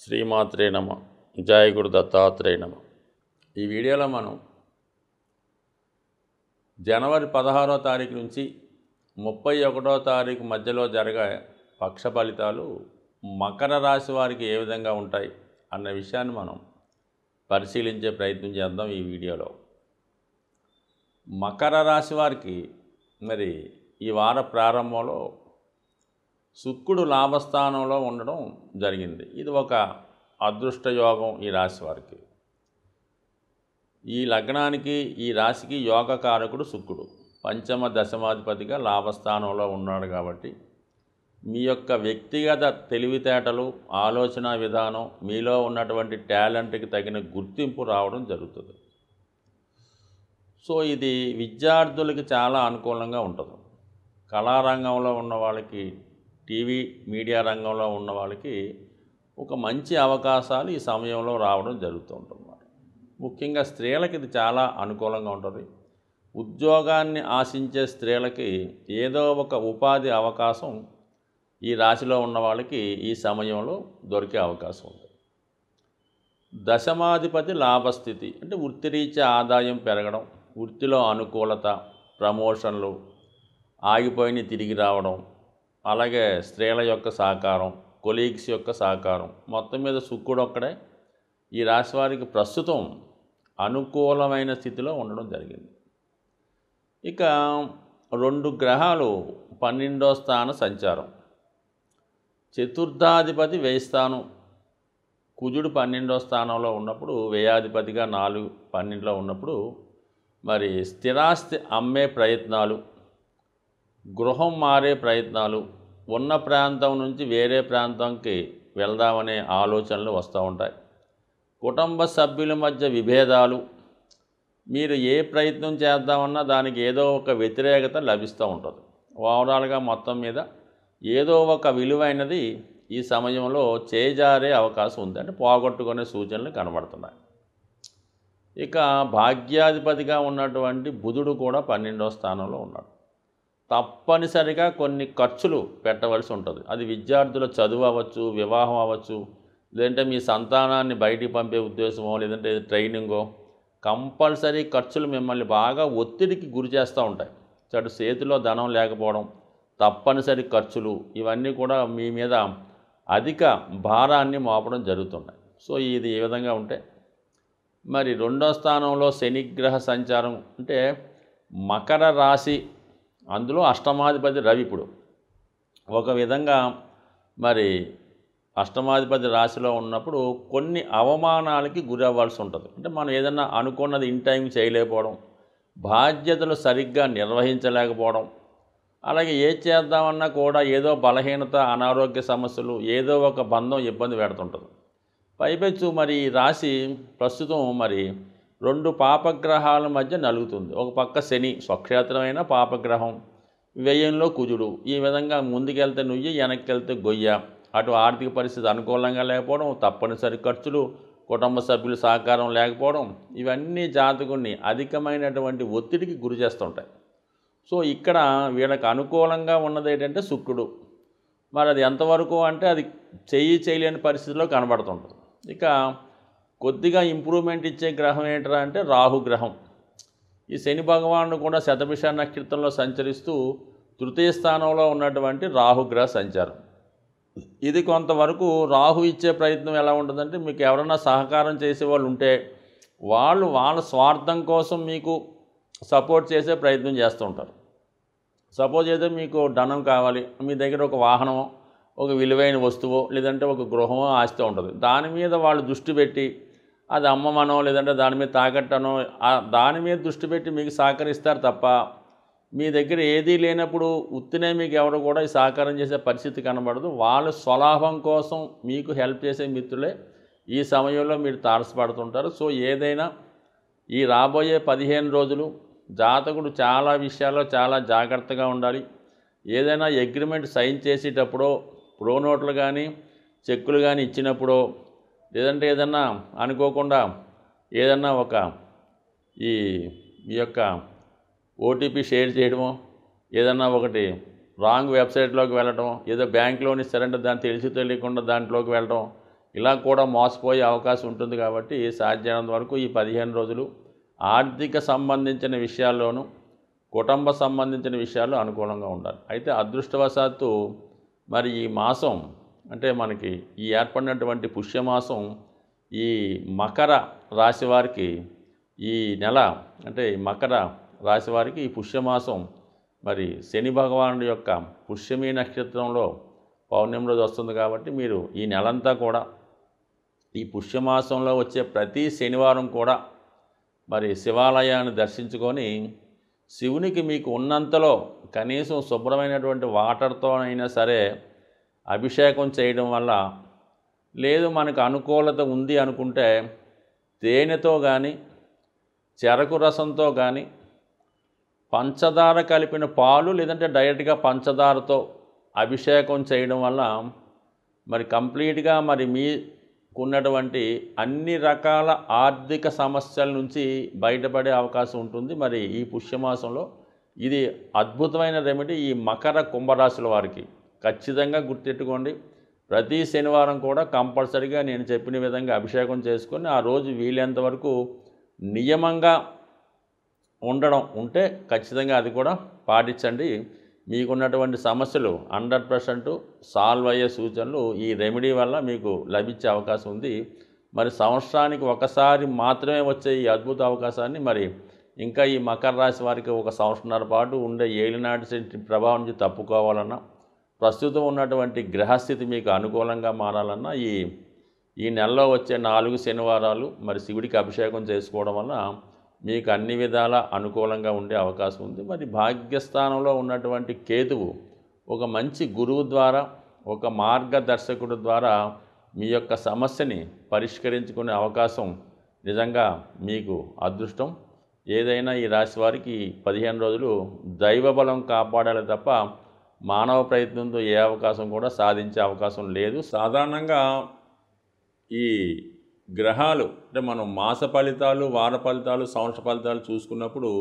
శ్రీమాత్రే నమ. జయ గురు దత్తాత్రేయ నమ. ఈ వీడియోలో మనం జనవరి 16వ తారీఖు నుంచి 31వ తారీఖు మధ్యలో జరిగే పక్ష ఫలితాలు మకర రాశి వారికి ఏ విధంగా ఉంటాయి అన్న విషయాన్ని మనం పరిశీలించే ప్రయత్నం చేద్దాం. ఈ వీడియోలో మకర రాశి వారికి మరి ఈ వార ప్రారంభంలో శుక్రుడు లాభస్థానంలో ఉండడం జరిగింది. ఇది ఒక అదృష్ట యోగం ఈ రాశి వారికి. ఈ లగ్నానికి ఈ రాశికి యోగకారకుడు శుక్రుడు పంచమ దశమాధిపతిగా లాభస్థానంలో ఉన్నాడు. కాబట్టి మీ యొక్క వ్యక్తిగత తెలివితేటలు, ఆలోచన విధానం, మీలో ఉన్నటువంటి టాలెంట్కి తగిన గుర్తింపు రావడం జరుగుతుంది. సో ఇది విద్యార్థులకి చాలా అనుకూలంగా ఉంటుంది. కళారంగంలో ఉన్న వాళ్ళకి, టీవీ మీడియా రంగంలో ఉన్న వాళ్ళకి ఒక మంచి అవకాశాలు ఈ సమయంలో రావడం జరుగుతూ ఉంటుంది. ముఖ్యంగా స్త్రీలకి ఇది చాలా అనుకూలంగా ఉంటుంది. ఉద్యోగాన్ని ఆశించే స్త్రీలకి ఏదో ఒక ఉపాధి అవకాశం ఈ రాశిలో ఉన్న వాళ్ళకి ఈ సమయంలో దొరికే అవకాశం ఉంది. దశమాధిపతి లాభస్థితి అంటే వృత్తిరీత్యా ఆదాయం పెరగడం, వృత్తిలో అనుకూలత, ప్రమోషన్లు, ఆగిపోయిన తిరిగి రావడం, అలాగే స్త్రీల యొక్క సహకారం, కొలీగ్స్ యొక్క సహకారం, మొత్తం మీద శుక్రుడు ఒక్కడే ఈ రాశి వారికి ప్రస్తుతం అనుకూలమైన స్థితిలో ఉండడం జరిగింది. ఇక 2 గ్రహాలు 12వ స్థాన సంచారం. చతుర్థాధిపతి వ్యయస్థానం కుజుడు 12వ స్థానంలో ఉన్నప్పుడు, వ్యయాధిపతిగా 12లో ఉన్నప్పుడు మరి స్థిరాస్తి అమ్మే ప్రయత్నాలు, గృహం మారే ప్రయత్నాలు, ఉన్న ప్రాంతం నుంచి వేరే ప్రాంతంకి వెళ్దామనే ఆలోచనలు వస్తూ ఉంటాయి. కుటుంబ సభ్యుల మధ్య విభేదాలు, మీరు ఏ ప్రయత్నం చేద్దామన్నా దానికి ఏదో ఒక వ్యతిరేకత లభిస్తూ ఉంటుంది. ఓవరాల్గా మొత్తం మీద ఏదో ఒక విలువైనది ఈ సమయంలో చేజారే అవకాశం ఉంది, అంటే పోగొట్టుకునే సూచనలు కనబడుతున్నాయి. ఇక భాగ్యాధిపతిగా ఉన్నటువంటి బుధుడు కూడా 12వ స్థానంలో ఉన్నాడు. తప్పనిసరిగా కొన్ని ఖర్చులు పెట్టవలసి ఉంటుంది. అది విద్యార్థుల చదువు అవ్వచ్చు, వివాహం అవ్వచ్చు, లేదంటే మీ సంతానాన్ని బయటికి పంపే ఉద్దేశమో, లేదంటే ట్రైనింగో, కంపల్సరీ ఖర్చులు మిమ్మల్ని బాగా ఒత్తిడికి గురి చేస్తూ ఉంటాయి. చెడు చేతిలో ధనం లేకపోవడం, తప్పనిసరి ఖర్చులు, ఇవన్నీ కూడా మీ మీద అధిక భారాన్ని మోపడం జరుగుతున్నాయి. సో ఇది ఏ విధంగా ఉంటే మరి 2వ స్థానంలో శనిగ్రహ సంచారం అంటే మకర రాశి, అందులో అష్టమాధిపతి రవి. ఇప్పుడు ఒక విధంగా మరి అష్టమాధిపతి రాశిలో ఉన్నప్పుడు కొన్ని అవమానాలకి గురి అవ్వాల్సి ఉంటుంది. అంటే మనం ఏదన్నా అనుకున్నది ఇన్ టైం చేయలేకపోవడం, బాధ్యతలు సరిగ్గా నిర్వహించలేకపోవడం, అలాగే ఏది చేద్దామన్నా కూడా ఏదో బలహీనత, అనారోగ్య సమస్యలు, ఏదో ఒక బంధం ఇబ్బంది పెడుతుంటుంది. పైపెచ్చు మరి ఈ రాశి ప్రస్తుతం మరి 2 పాపగ్రహాల మధ్య నలుగుతుంది. ఒక పక్క శని స్వక్షేత్రమైన పాపగ్రహం, వ్యయంలో కుజుడు. ఈ విధంగా ముందుకెళ్తే నుయ్యి, వెనక్కి వెళ్తే గొయ్య. అటు ఆర్థిక పరిస్థితి అనుకూలంగా లేకపోవడం, తప్పనిసరి ఖర్చులు, కుటుంబ సభ్యుల సహకారం లేకపోవడం, ఇవన్నీ జాతకుడిని అధికమైనటువంటి ఒత్తిడికి గురి చేస్తుంటాయి. సో ఇక్కడ వీళ్ళకి అనుకూలంగా ఉన్నది ఏంటంటే శుక్రుడు. మరి అది ఎంతవరకు అంటే అది చేయలేని పరిస్థితిలో కనబడుతుంటుంది. ఇక కొద్దిగా ఇంప్రూవ్మెంట్ ఇచ్చే గ్రహం ఏంటరా అంటే రాహుగ్రహం. ఈ శని భగవానుడు కూడా శతభిష నక్షత్రంలో సంచరిస్తూ తృతీయ స్థానంలో ఉన్నటువంటి రాహుగ్రహ సంచారం. ఇది కొంతవరకు రాహు ఇచ్చే ప్రయత్నం ఎలా ఉంటుందంటే, మీకు ఎవరైనా సహకారం చేసేవాళ్ళు ఉంటే వాళ్ళు వాళ్ళ స్వార్థం కోసం మీకు సపోర్ట్ చేసే ప్రయత్నం చేస్తూ ఉంటారు. సపోజ్ అయితే మీకు ధనం కావాలి, మీ దగ్గర ఒక వాహనమో, ఒక విలువైన వస్తువో, లేదంటే ఒక గృహమో ఆస్తి ఉంటుంది. దాని మీద వాళ్ళు దృష్టి పెట్టి అది అమ్మమనో, లేదంటే దాని మీద తాకట్టనో, దాని మీద దృష్టి పెట్టి మీకు సహకరిస్తారు తప్ప, మీ దగ్గర ఏదీ లేనప్పుడు ఉత్తినే మీకు ఎవరు కూడా ఈ సహకారం చేసే పరిస్థితి కనబడదు. వాళ్ళు స్వలాభం కోసం మీకు హెల్ప్ చేసే మిత్రులే ఈ సమయంలో మీరు తారసపడుతుంటారు. సో ఏదైనా ఈ రాబోయే 15 రోజులు జాతకుడు చాలా విషయాల్లో చాలా జాగ్రత్తగా ఉండాలి. ఏదైనా అగ్రిమెంట్ సైన్ చేసేటప్పుడో, ప్రో నోట్లు కానీ, చెక్కులు కానీ ఇచ్చినప్పుడో, లేదంటే ఏదన్నా అనుకోకుండా ఏదన్నా ఒక ఈ యొక్క ఓటీపీ షేర్ చేయడమో, ఏదన్నా ఒకటి రాంగ్ వెబ్సైట్లోకి వెళ్ళటం, ఏదో బ్యాంక్ లోన్ ఇస్తారంటే దాన్ని తెలియకుండా దాంట్లోకి వెళ్ళటం, ఇలా కూడా మోసపోయే అవకాశం ఉంటుంది. కాబట్టి సాధ్యమైనంత వరకు ఈ 15 రోజులు ఆర్థిక సంబంధించిన విషయాల్లోనూ కుటుంబ సంబంధించిన విషయాల్లో అనుకూలంగా ఉండాలి. అయితే అదృష్టవశాత్తు మరి ఈ మాసం అంటే మనకి ఈ ఏర్పడినటువంటి పుష్యమాసం ఈ మకర రాశి వారికి ఈ నెల అంటే ఈ మకర రాశి వారికి ఈ పుష్యమాసం మరి శని భగవానుడి యొక్క పుష్యమి నక్షత్రంలో పౌర్ణమి రోజు వస్తుంది. కాబట్టి మీరు ఈ నెలంతా కూడా ఈ పుష్యమాసంలో వచ్చే ప్రతి శనివారం కూడా మరి శివాలయాన్ని దర్శించుకొని శివునికి మీకు ఉన్నంతలో కనీసం శుభ్రమైనటువంటి వాటర్తోనైనా సరే అభిషేకం చేయడం వల్ల, లేదు మనకు అనుకూలత ఉంది అనుకుంటే తేనెతో కానీ చెరకు రసంతో కానీ పంచదార కలిపిన పాలు లేదంటే డైరెక్ట్గా పంచదారతో అభిషేకం చేయడం వల్ల మరి కంప్లీట్గా మరి మీకున్నటువంటి అన్ని రకాల ఆర్థిక సమస్యల నుంచి బయటపడే అవకాశం ఉంటుంది. మరి ఈ పుష్యమాసంలో ఇది అద్భుతమైన రెమెడీ ఈ మకర కుంభరాశుల వారికి. ఖచ్చితంగా గుర్తెట్టుకోండి, ప్రతి శనివారం కూడా కంపల్సరీగా నేను చెప్పిన విధంగా అభిషేకం చేసుకొని ఆ రోజు వీలైనంత వరకు నియమంగా ఉండడం ఉంటే ఖచ్చితంగా అది కూడా పాటించండి. మీకున్నటువంటి సమస్యలు 100% సాల్వ్ అయ్యే సూచనలు ఈ రెమెడీ వల్ల మీకు లభించే అవకాశం ఉంది. మరి సంవత్సరానికి ఒకసారి మాత్రమే వచ్చే ఈ అద్భుత అవకాశాన్ని మరి ఇంకా ఈ మకర రాశి వారికి ఒక సంవత్సరాల పాటు ఉండే ఏలినాటి శని ప్రభావం నుంచి తప్పుకోవాలన్నా, ప్రస్తుతం ఉన్నటువంటి గ్రహస్థితి మీకు అనుకూలంగా మారాలన్నా ఈ నెలలో వచ్చే 4 శనివారాలు మరి శివుడికి అభిషేకం చేసుకోవడం వల్ల మీకు అన్ని విధాల అనుకూలంగా ఉండే అవకాశం ఉంది. మరి భాగ్యస్థానంలో ఉన్నటువంటి కేతువు ఒక మంచి గురువు ద్వారా, ఒక మార్గదర్శకుడు ద్వారా మీ యొక్క సమస్యని పరిష్కరించుకునే అవకాశం నిజంగా మీకు అదృష్టం. ఏదైనా ఈ రాశి వారికి 15 రోజులు దైవబలం కాపాడాలి తప్ప మానవ ప్రయత్నంతో ఏ అవకాశం కూడా సాధించే అవకాశం లేదు. సాధారణంగా ఈ గ్రహాలు అంటే మనం మాస ఫలితాలు, వార ఫలితాలు, సంవత్సర ఫలితాలు చూసుకున్నప్పుడు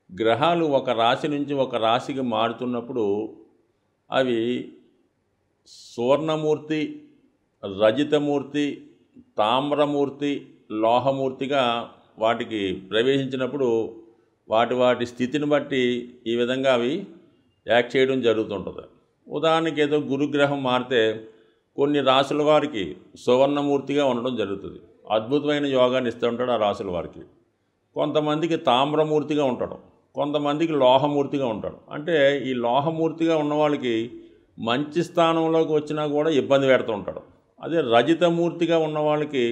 గ్రహాలు ఒక రాశి నుంచి ఒక రాశికి మారుతున్నప్పుడు అవి సువర్ణమూర్తి, రజితమూర్తి, తామ్రమూర్తి, లోహమూర్తిగా వాటికి ప్రవేశించినప్పుడు వాటి స్థితిని బట్టి ఈ విధంగా అవి యాక్ట్ చేయడం జరుగుతుంటుంది. ఉదాహరణకి ఏదో గురుగ్రహం మారితే కొన్ని రాశుల వారికి సువర్ణమూర్తిగా ఉండడం జరుగుతుంది. అద్భుతమైన యోగాన్ని ఇస్తూ ఉంటాడు ఆ రాశుల వారికి. కొంతమందికి తామ్రమూర్తిగా ఉంటాడు, కొంతమందికి లోహమూర్తిగా ఉంటాడు. అంటే ఈ లోహమూర్తిగా ఉన్న వాళ్ళకి మంచి స్థానంలోకి వచ్చినా కూడా ఇబ్బంది పెడుతూ ఉంటాడు. అదే రజితమూర్తిగా ఉన్న వాళ్ళకి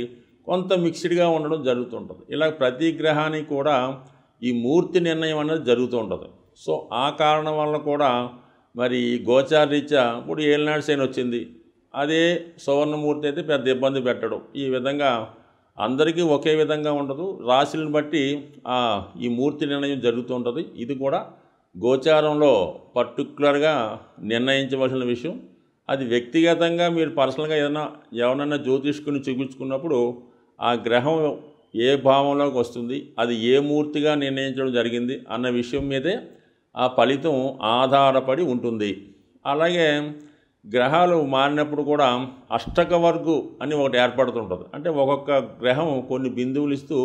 కొంత మిక్స్డ్గా ఉండడం జరుగుతుంటుంది. ఇలా ప్రతి గ్రహానికి కూడా ఈ మూర్తి నిర్ణయం అనేది జరుగుతూ ఉంటుంది. సో ఆ కారణం వల్ల కూడా మరి గోచార రీత్యా ఇప్పుడు ఏలినాడు శని వచ్చింది, అదే సువర్ణమూర్తి అయితే పెద్ద ఇబ్బంది పెట్టడం. ఈ విధంగా అందరికీ ఒకే విధంగా ఉండదు, రాశులను బట్టి ఈ మూర్తి నిర్ణయం జరుగుతూ ఉంటుంది. ఇది కూడా గోచారంలో పర్టికులర్గా నిర్ణయించవలసిన విషయం. అది వ్యక్తిగతంగా మీరు పర్సనల్గా ఎవరైనా జ్యోతిష్కుని చూపించుకున్నప్పుడు ఆ గ్రహం ఏ భావంలోకి వస్తుంది, అది ఏ మూర్తిగా నిర్ణయించడం జరిగింది అన్న విషయం మీదే ఆ ఫలితం ఆధారపడి ఉంటుంది. అలాగే గ్రహాలు మారినప్పుడు కూడా అష్టక వర్గు అని ఒకటి ఏర్పడుతుంటుంది. అంటే ఒక్కొక్క గ్రహం కొన్ని బిందువులు ఇస్తూ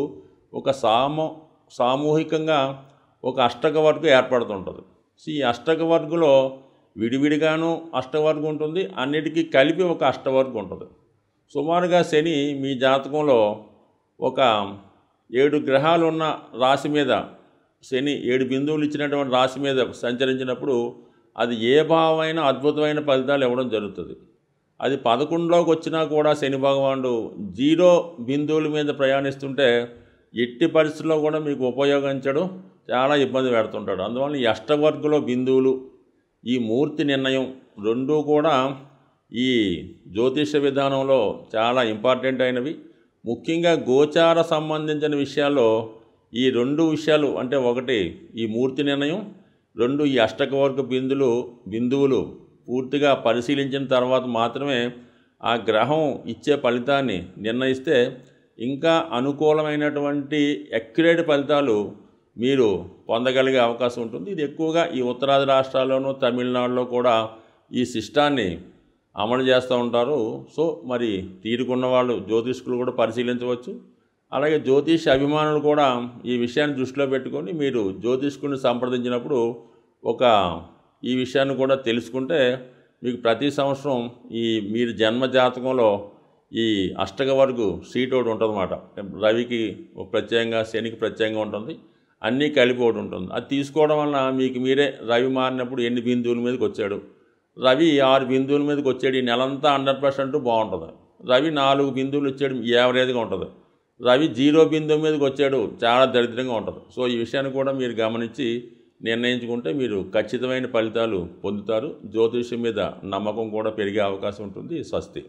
ఒక సామూహికంగా ఒక అష్టక వర్గు ఏర్పడుతుంటుంది. సో ఈ అష్టక వర్గులో విడివిడిగాను అష్టవర్గం ఉంటుంది, అన్నిటికీ కలిపి ఒక అష్టవర్గం ఉంటుంది. సుమారుగా శని మీ జాతకంలో ఒక 7 గ్రహాలు ఉన్న రాశి మీద, శని 7 బిందువులు ఇచ్చినటువంటి రాశి మీద సంచరించినప్పుడు అది ఏ భావమైన అద్భుతమైన ఫలితాలు ఇవ్వడం జరుగుతుంది. అది 11లోకి వచ్చినా కూడా శని భగవానుడు 0 బిందువుల మీద ప్రయాణిస్తుంటే ఎట్టి పరిస్థితుల్లో కూడా మీకు ఉపయోగించడం చాలా ఇబ్బంది పెడుతుంటాడు. అందువల్ల ఈ అష్టవర్గంలో బిందువులు, ఈ మూర్తి నిర్ణయం రెండూ కూడా ఈ జ్యోతిష విధానంలో చాలా ఇంపార్టెంట్ అయినవి. ముఖ్యంగా గోచార సంబంధించిన విషయాల్లో ఈ 2 విషయాలు, అంటే ఒకటి ఈ మూర్తి నిర్ణయం, 2 ఈ అష్టకవర్గ బిందువులు పూర్తిగా పరిశీలించిన తర్వాత మాత్రమే ఆ గ్రహం ఇచ్చే ఫలితాన్ని నిర్ణయిస్తే ఇంకా అనుకూలమైనటువంటి అక్యురేట్ ఫలితాలు మీరు పొందగలిగే అవకాశం ఉంటుంది. ఇది ఎక్కువగా ఈ ఉత్తరాది రాష్ట్రాల్లోనూ తమిళనాడులో కూడా ఈ సిస్టాన్ని అమలు చేస్తూ ఉంటారు. సో మరి తీరుకున్న వాళ్ళు జ్యోతిష్కులు కూడా పరిశీలించవచ్చు. అలాగే జ్యోతిష్ అభిమానులు కూడా ఈ విషయాన్ని దృష్టిలో పెట్టుకొని మీరు జ్యోతిష్కుడిని సంప్రదించినప్పుడు ఈ విషయాన్ని కూడా తెలుసుకుంటే మీకు ప్రతి సంవత్సరం మీరు జన్మ జాతకంలో ఈ అష్టకవర్గు సీట్ ఒకటి ఉంటుందన్నమాట. రవికి ప్రత్యేకంగా, శనికి ప్రత్యేకంగా ఉంటుంది, అన్నీ కలిపి ఒకటి ఉంటుంది. అది తీసుకోవడం వలన మీకు మీరే రవి మారినప్పుడు ఎన్ని బిందువుల మీదకి వచ్చాడు, రవి 6 బిందువుల మీదకి వచ్చాడు, ఈ నెలంతా 100% బాగుంటుంది. రవి 4 బిందువులు వచ్చాడు, యావరేజ్గా ఉంటుంది. రవి 0 బిందువు మీదకి వచ్చాడు, చాలా దరిద్రంగా ఉంటుంది. సో ఈ విషయాన్ని కూడా మీరు గమనించి నిర్ణయించుకుంటే మీరు ఖచ్చితమైన ఫలితాలు పొందుతారు. జ్యోతిష్యం మీద నమ్మకం కూడా పెరిగే అవకాశం ఉంటుంది. స్వస్తి.